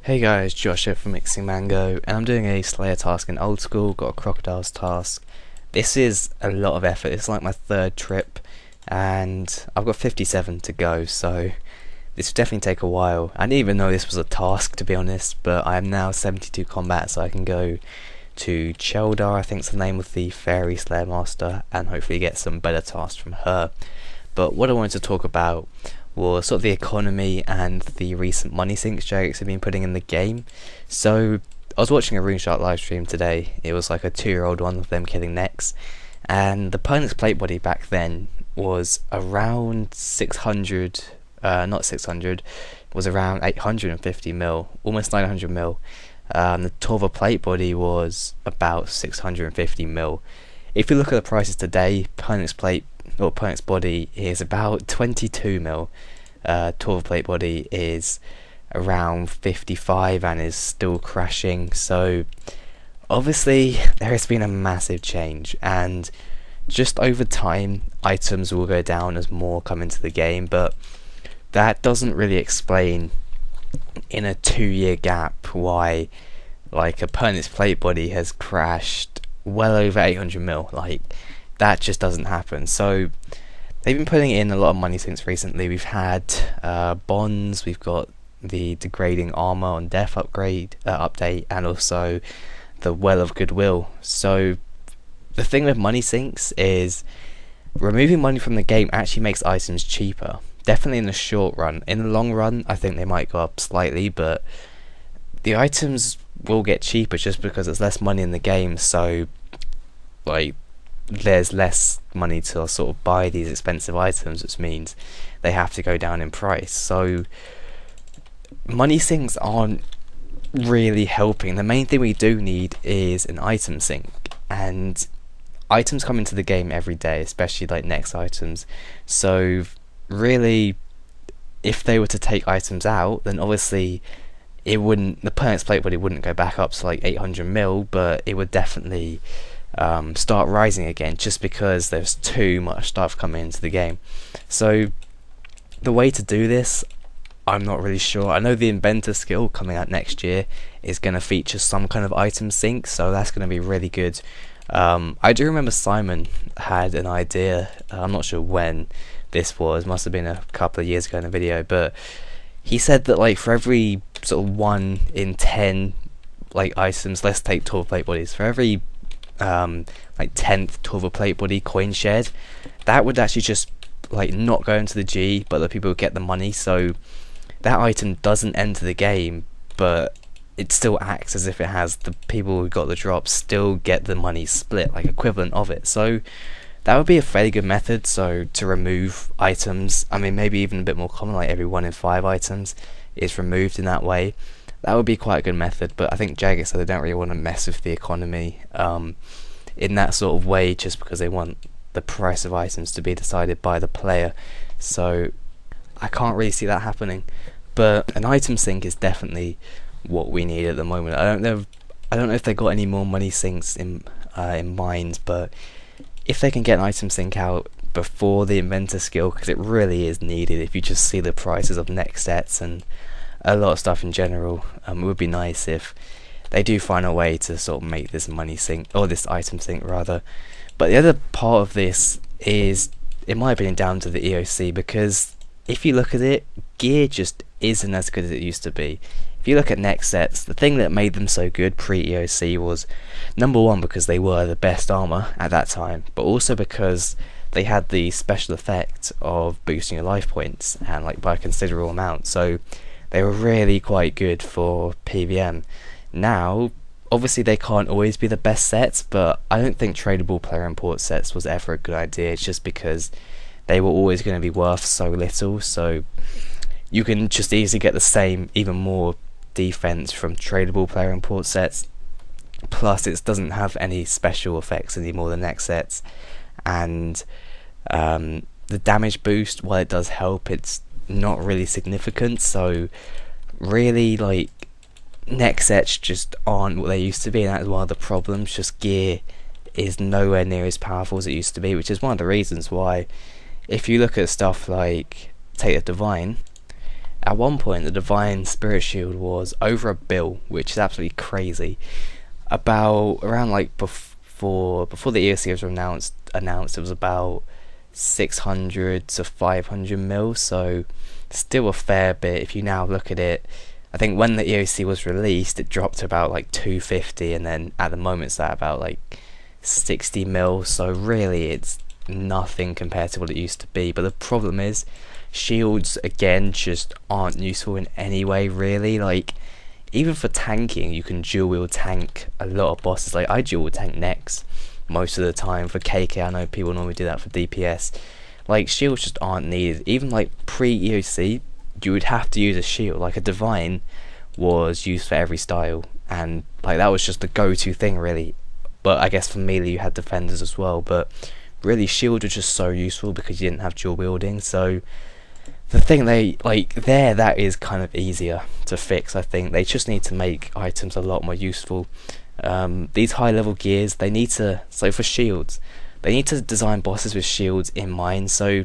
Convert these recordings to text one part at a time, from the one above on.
Hey guys, Josh here from Mixing Mango, and I'm doing a Slayer task in old school, got a Crocodiles task. This is a lot of effort, it's like my third trip, and I've got 57 to go, so this will definitely take a while. I didn't even know this was a task, to be honest, but I am now 72 combat, so I can go to Cheldar, I think's the name of the Fairy Slayer Master, and hopefully get some better tasks from her. But what I wanted to talk about was sort of the economy and the recent money sinks Jagex have been putting in the game. So I was watching a Runescape live stream today. It was like a 2-year-old one of them killing necks, and the opponent's plate body back then was around 600, not 600, was around 850 mil, almost 900 mil. The Torva plate body was about 650 mil. If you look at the prices today, opponent's body is about 22 mil. 12 plate body is around 55 and is still crashing. So obviously there has been a massive change, and just over time items will go down as more come into the game, but that doesn't really explain in a 2-year gap why like opponent's plate body has crashed well over 800 mil. Like, that just doesn't happen. So they've been putting in a lot of money since recently. We've had bonds, we've got the degrading armor on death update, and also the well of goodwill. So the thing with money sinks is removing money from the game actually makes items cheaper. Definitely in the short run. In the long run, I think they might go up slightly, but the items will get cheaper just because there's less money in the game. So like, there's less money to sort of buy these expensive items, which means they have to go down in price. So money sinks aren't really helping. The main thing we do need is an item sink, and items come into the game every day, especially like next items. So really, if they were to take items out, then obviously the opponent's plate body wouldn't go back up to like 800 mil, but it would definitely start rising again, just because there's too much stuff coming into the game. So the way to do this, I'm not really sure. I know the inventor skill coming out next year is going to feature some kind of item sync, so that's going to be really good. I do remember Simon had an idea, I'm not sure when this was, must have been a couple of years ago in a video, but he said that like for every sort of 1 in 10 like items, let's take 12 plate bodies, for every like 10th 12 plate body coin shared, that would actually just like not go into the G, but the people would get the money. So that item doesn't enter the game, but it still acts as if it has. The people who got the drop still get the money split, like equivalent of it. So that would be a fairly good method. So to remove items, I mean maybe even a bit more common, like every 1 in 5 items is removed in that way. That would be quite a good method, but I think Jagex said they don't really want to mess with the economy in that sort of way, just because they want the price of items to be decided by the player. So I can't really see that happening. But an item sink is definitely what we need at the moment. I don't know if they got any more money sinks in mind, but if they can get an item sink out before the inventor skill, because it really is needed. If you just see the prices of next sets and a lot of stuff in general, it would be nice if they do find a way to sort of make this money sink, or this item sink rather. But the other part of this is, in my opinion, down to the EOC, because if you look at it, gear just isn't as good as it used to be. If you look at next sets, the thing that made them so good pre-EOC was, number one, because they were the best armor at that time, but also because they had the special effect of boosting your life points, and like by a considerable amount. So they were really quite good for PVM. Now, obviously they can't always be the best sets, but I don't think tradable player import sets was ever a good idea, just because they were always going to be worth so little. So you can just easily get the same, even more defense from tradable player import sets. Plus it doesn't have any special effects anymore than next sets, and the damage boost, while it does help, it's not really significant. So really, like, next sets just aren't what they used to be, and that is one of the problems. Just gear is nowhere near as powerful as it used to be, which is one of the reasons why, if you look at stuff like take the Divine, At one point, the Divine Spirit Shield was over $1 billion, which is absolutely crazy. About around like before the EOC was announced, it was about 600 to 500 mil. So still a fair bit. If you now look at it, I think when the EOC was released, it dropped to about like 250, and then at the moment it's at about like 60 mil. So really, it's nothing compared to what it used to be. But the problem is, shields again just aren't useful in any way really. Like, even for tanking, you can dual wield tank a lot of bosses. Like, I dual wield tank Nex most of the time. For KK, I know people normally do that for DPS. Like, shields just aren't needed. Even like pre-EOC, you would have to use a shield. Like, a Divine was used for every style, and like that was just the go-to thing really. But I guess for melee you had defenders as well, but really shields were just so useful because you didn't have dual wielding. So the thing that is kind of easier to fix. I think they just need to make items a lot more useful. These high level gears, they need to, so for shields, they need to design bosses with shields in mind. So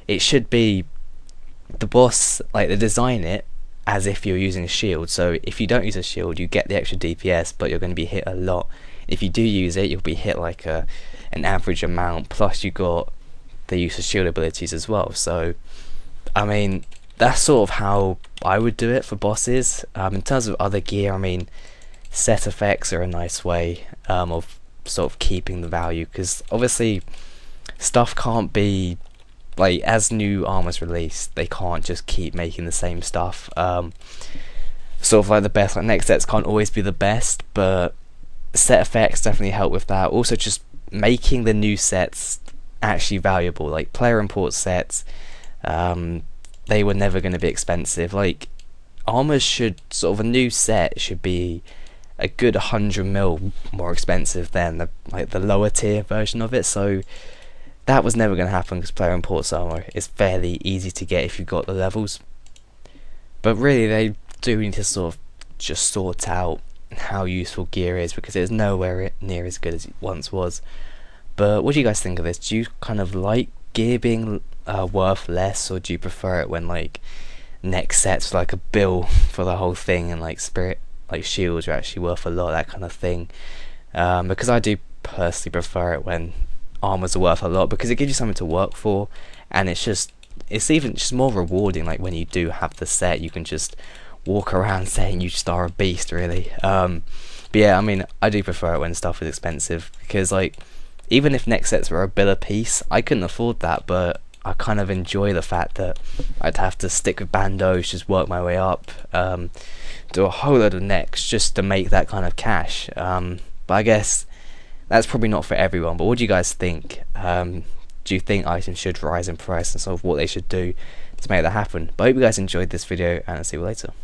it should be the boss, like they design it as if you're using a shield. So if you don't use a shield, you get the extra DPS, but you're going to be hit a lot. If you do use it, you'll be hit like an average amount, plus you got the use of shield abilities as well. So I mean, that's sort of how I would do it for bosses. In terms of other gear, I mean, set effects are a nice way of sort of keeping the value, because obviously stuff can't be, like, as new armor's released, they can't just keep making the same stuff. Sort of like the best, like, next sets can't always be the best, but set effects definitely help with that. Also, just making the new sets actually valuable, like player import sets. They were never going to be expensive. Like, armor should, sort of a new set should be a good 100 mil more expensive than the lower tier version of it. So that was never going to happen, because player imports armor is fairly easy to get if you've got the levels. But really, they do need to sort of just sort out how useful gear is, because it's nowhere near as good as it once was. But what do you guys think of this? Do you kind of like gear being worth less, or do you prefer it when like next sets like $1 billion for the whole thing, and like spirit, like shields are actually worth a lot, that kind of thing? Because I do personally prefer it when armors are worth a lot, because it gives you something to work for, and it's even just more rewarding. Like, when you do have the set, you can just walk around saying you just are a beast really. But yeah, I mean, I do prefer it when stuff is expensive, because like, even if next sets were $1 billion a piece, I couldn't afford that, but I kind of enjoy the fact that I'd have to stick with bandos, just work my way up, do a whole load of necks just to make that kind of cash. But I guess that's probably not for everyone. But what do you guys think? Do you think items should rise in price, and sort of what they should do to make that happen? But I hope you guys enjoyed this video, and I'll see you later.